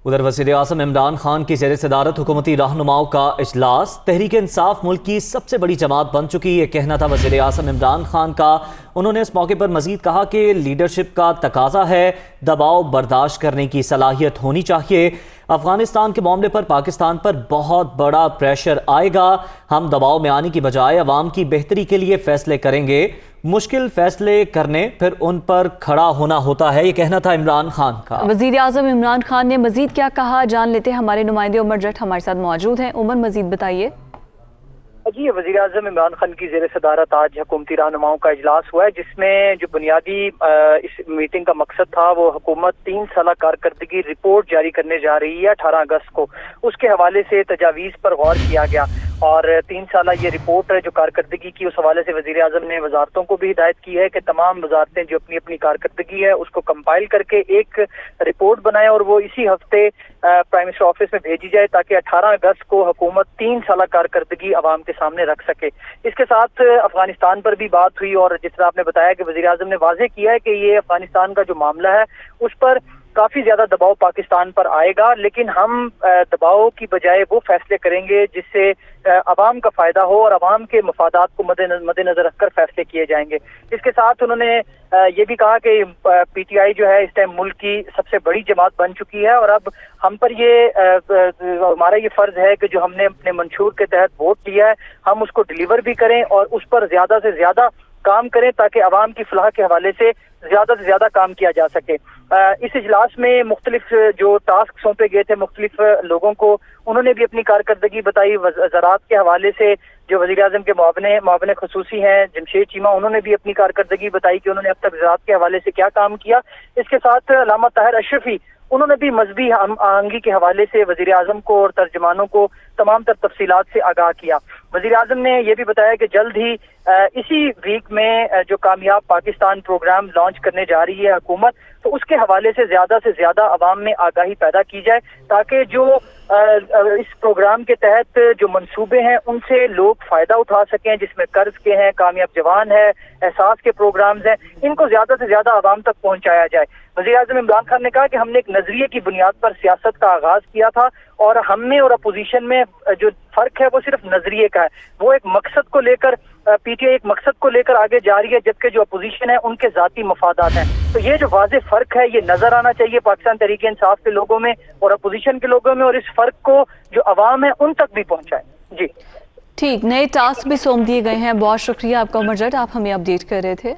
ادھر وزیر-اعظم عمران خان کی زیر صدارت حکومتی رہنماؤں کا اجلاس تحریک انصاف ملک کی سب سے بڑی جماعت بن چکی، یہ کہنا تھا وزیر-اعظم عمران خان کا۔ انہوں نے اس موقع پر مزید کہا کہ لیڈرشپ کا تقاضا ہے، دباؤ برداشت کرنے کی صلاحیت ہونی چاہیے۔ افغانستان کے معاملے پر پاکستان پر بہت بڑا پریشر آئے گا، ہم دباؤ میں آنے کی بجائے عوام کی بہتری کے لیے فیصلے کریں گے، مشکل فیصلے کرنے پھر ان پر کھڑا ہونا ہوتا ہے، یہ کہنا تھا عمران خان کا۔ وزیر اعظم عمران خان نے مزید کیا کہا، جان لیتے ہیں، ہمارے نمائندے عمر جٹ ہمارے ساتھ موجود ہیں۔ عمر، مزید بتائیے۔ جی، وزیر اعظم عمران خان کی زیر صدارت آج حکومتی رہنماؤں کا اجلاس ہوا ہے، جس میں جو بنیادی اس میٹنگ کا مقصد تھا وہ حکومت 3 سالہ کارکردگی رپورٹ جاری کرنے جا رہی ہے 18 اگست کو، اس کے حوالے سے تجاویز پر غور کیا گیا اور 3 سالہ یہ رپورٹ جو کارکردگی کی، اس حوالے سے وزیر اعظم نے وزارتوں کو بھی ہدایت کی ہے کہ تمام وزارتیں جو اپنی اپنی کارکردگی ہے اس کو کمپائل کر کے ایک رپورٹ بنائیں اور وہ اسی ہفتے پرائم منسٹر آفس میں بھیجی جائے تاکہ 18 اگست کو حکومت 3 سالہ کارکردگی عوام کے سامنے رکھ سکے۔ اس کے ساتھ افغانستان پر بھی بات ہوئی اور جس طرح آپ نے بتایا کہ وزیر اعظم نے واضح کیا ہے کہ یہ افغانستان کا جو معاملہ ہے اس پر کافی زیادہ دباؤ پاکستان پر آئے گا، لیکن ہم دباؤ کی بجائے وہ فیصلے کریں گے جس سے عوام کا فائدہ ہو اور عوام کے مفادات کو مد نظر رکھ کر فیصلے کیے جائیں گے۔ اس کے ساتھ انہوں نے یہ بھی کہا کہ پی ٹی آئی جو ہے اس ٹائم ملک کی سب سے بڑی جماعت بن چکی ہے اور اب ہم پر ہمارا یہ فرض ہے کہ جو ہم نے اپنے منشور کے تحت ووٹ لیا ہے ہم اس کو ڈیلیور بھی کریں اور اس پر زیادہ سے زیادہ کام کریں تاکہ عوام کی فلاح کے حوالے سے زیادہ کام کیا جا سکے۔ اس اجلاس میں مختلف جو ٹاسک سونپے گئے تھے مختلف لوگوں کو، انہوں نے بھی اپنی کارکردگی بتائی۔ زراعت کے حوالے سے جو وزیر اعظم کے معاون خصوصی ہیں جمشید چیمہ، انہوں نے بھی اپنی کارکردگی بتائی کہ انہوں نے اب تک زراعت کے حوالے سے کیا کام کیا۔ اس کے ساتھ علامہ طاہر اشرفی، انہوں نے بھی مذہبی ہم آہنگی کے حوالے سے وزیر اعظم کو اور ترجمانوں کو تمام تر تفصیلات سے آگاہ کیا۔ وزیر اعظم نے یہ بھی بتایا کہ جلد ہی اسی ویک میں جو کامیاب پاکستان پروگرام لانچ کرنے جا رہی ہے حکومت، تو اس کے حوالے سے زیادہ عوام میں آگاہی پیدا کی جائے تاکہ جو اس پروگرام کے تحت جو منصوبے ہیں ان سے لوگ فائدہ اٹھا سکیں، جس میں قرض کے ہیں، کامیاب جوان ہے، احساس کے پروگرامز ہیں، ان کو زیادہ سے زیادہ عوام تک پہنچایا جائے۔ وزیر اعظم عمران خان نے کہا کہ ہم نے ایک نظریے کی بنیاد پر سیاست کا آغاز کیا تھا اور ہم میں اور اپوزیشن میں جو فرق ہے وہ صرف نظریے کا ہے۔ وہ ایک مقصد کو لے کر پی ٹی آئی ایک مقصد کو لے کر آگے جا رہی ہے، جبکہ جو اپوزیشن ہے ان کے ذاتی مفادات ہیں۔ تو یہ جو واضح فرق ہے یہ نظر آنا چاہیے پاکستان تحریک انصاف کے لوگوں میں اور اپوزیشن کے لوگوں میں، اور اس فرق کو جو عوام ہے ان تک بھی پہنچائے۔ جی ٹھیک، نئے ٹاسک بھی سونپ دیے گئے ہیں۔ بہت شکریہ آپ کا عمر جٹ، آپ ہمیں اپڈیٹ کر رہے تھے۔